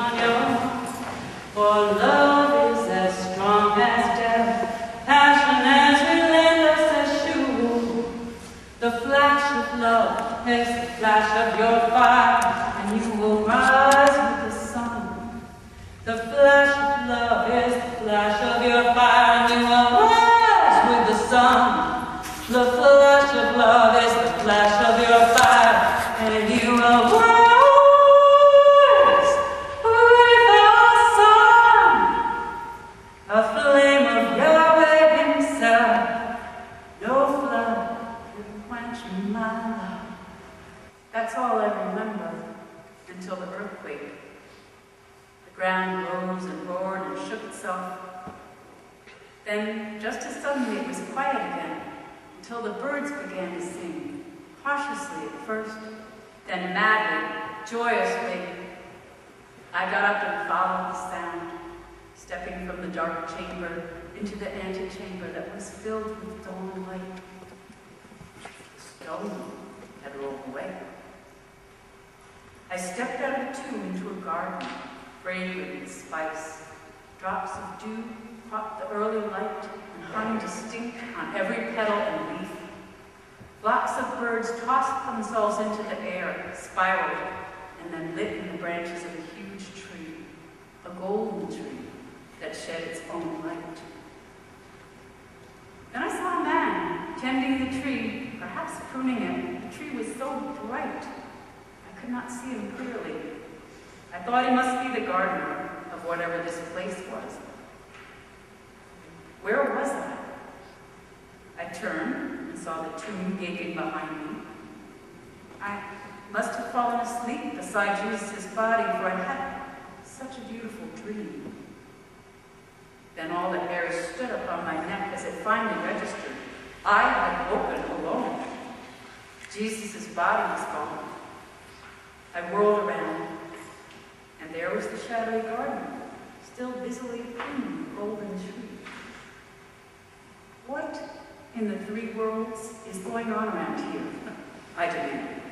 on your own. For love is as strong as death, passion as relentless as you. The flash of love is the flash of your fire, and you will rise with the sun. The flash of love is the flash of your fire, and you will rise with the sun. The flash of love is the flash of your fire, and you will rise with the sun. A flame of Yahweh himself, no flood can quench my love. That's all I remember until the earthquake. The ground rose and roared and shook itself. Then, just as suddenly, it was quiet again, until the birds began to sing, cautiously at first, then madly, joyously. I got up and followed the sound, stepping from the dark chamber into the antechamber that was filled with dawn light. The stone had rolled away. I stepped out of the tomb into a garden, fragrant with spice. Drops of dew caught the early light and hung distinct on every petal and leaf. Flocks of birds tossed themselves into the air, spiraled, and then lit in the branches of a huge tree, a golden tree that shed its own light. Then I saw a man tending the tree, perhaps pruning it. The tree was so bright, I could not see him clearly. I thought he must be the gardener of whatever this place was. Where was I? I turned and saw the tomb gaping behind me. I must have fallen asleep beside Jesus' body, for I had such a beautiful dream. Then all the hairs stood up on my neck as it finally registered. I had woken alone. Jesus' body was gone. I whirled around, and there was the shadowy gardener, still busily pruning the golden tree. What in the three worlds is going on around here? I demanded.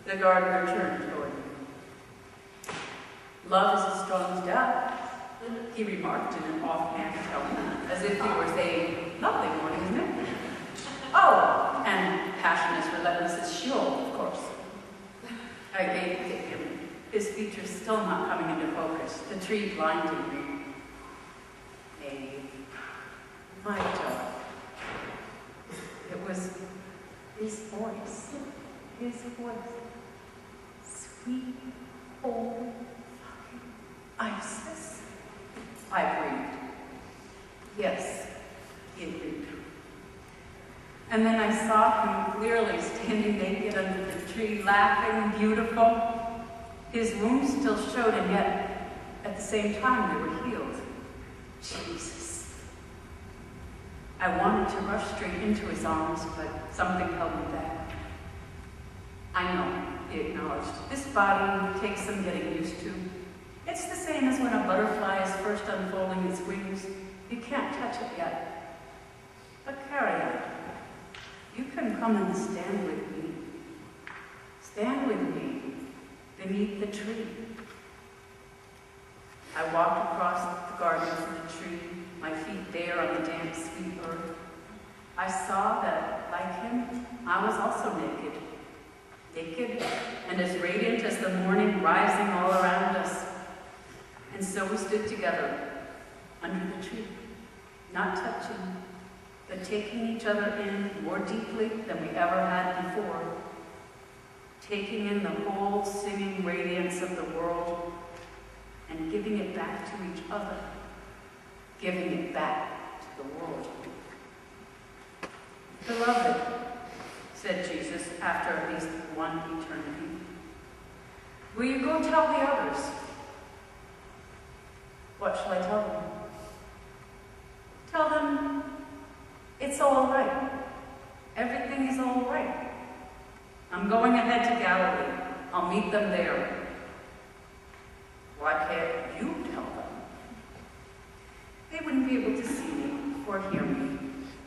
The gardener turned toward me. Love is as strong as death, he remarked in an offhand tone, as if he were saying, lovely morning, isn't it? Oh, and passion is relentless as Sheol, of course. I gazed at him, his features still not coming into focus, the tree blinding me. My job. It was his voice. His voice. Sweet, holy, fucking Isis. I breathed. Yes, he agreed. And then I saw him clearly standing naked under the tree, laughing, beautiful. His wounds still showed, and yet, at the same time, they were healed. Jesus. I wanted to rush straight into his arms, but something held me back. I know, he acknowledged. This body takes some getting used to. It's the same as when a butterfly is first unfolding its wings. You can't touch it yet. But carry on. You can come and stand with me. Stand with me beneath the tree. I walked across the garden to the tree, my feet bare on the damp, sweet earth. I saw that, like him, I was also naked. Naked and as radiant as the morning rising all around us. And so we stood together under the tree, not touching, but taking each other in more deeply than we ever had before. Taking in the whole singing radiance of the world and giving it back to each other. Giving it back to the world. Beloved, said Jesus after at least one eternity, will you go tell the others? What shall I tell them? Tell them it's all right. Everything is all right. I'm going ahead to Galilee. I'll meet them there. Why can't you tell them? They wouldn't be able to see me or hear me.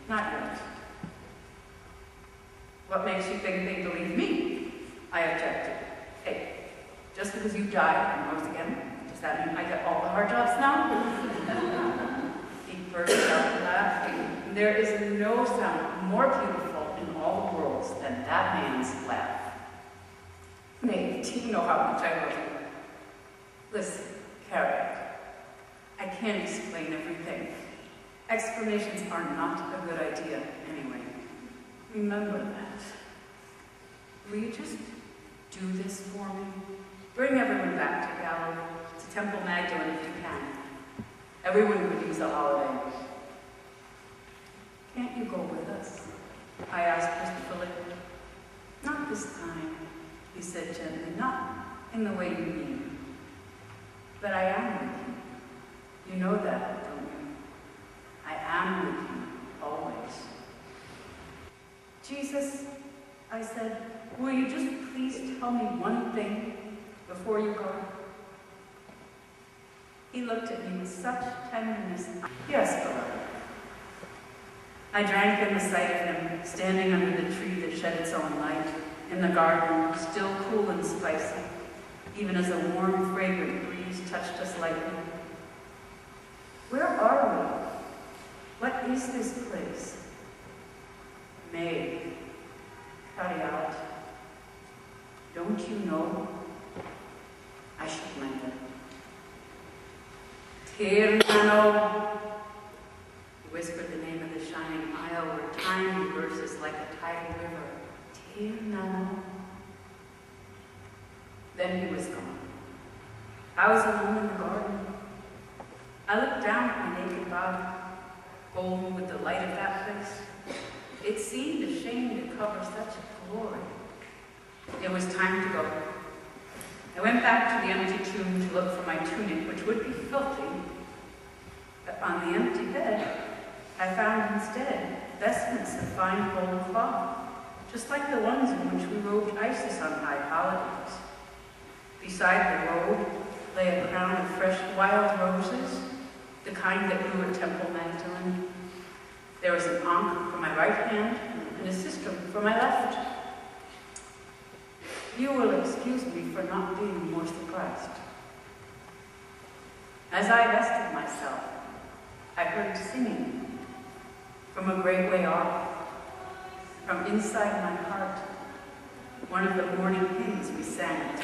Not yet. What makes you think they believe me? I objected. Hey, just because you died and rose again, our jobs now? He burst out laughing. There is no sound more beautiful in all the worlds than that man's laugh. May, do you know how much I love you? Listen, Carrie, I can't explain everything. Explanations are not a good idea anyway. Remember that. Will you just do this for me? Bring everyone back to Galilee, to Temple Magdalen if you can. Everyone could use a holiday. Can't you go with us? I asked wistfully. Not this time, he said gently, not in the way you mean. But I am with you. You know that, don't you? I am with you, always. Jesus, I said, will you just please tell me one thing before you go? He looked at me with such tenderness. Yes, beloved. I drank in the sight of him, standing under the tree that shed its own light, in the garden, still cool and spicy, even as a warm, fragrant breeze touched us lightly. Where are we? What is this place? May, Cariat, don't you know? I shook my head. Tirnano, he whispered the name of the shining isle where time reverses like a tidal river. Tirnano. Then he was gone. I was alone in the garden. I looked down at my naked body, golden with the light of that place. It seemed a shame to cover such glory. It was time to go. I went back to the empty tomb to look for my tunic, which would be filthy. But on the empty bed, I found instead vestments of fine gold cloth, just like the ones in which we robed Isis on high holidays. Beside the robe lay a crown of fresh wild roses, the kind that grew at Temple Magdalen. There was an ankh for my right hand and a sistrum for my left. You will excuse me for not being more surprised. As I vested myself, I heard singing from a great way off, from inside my heart, one of the morning hymns we sang at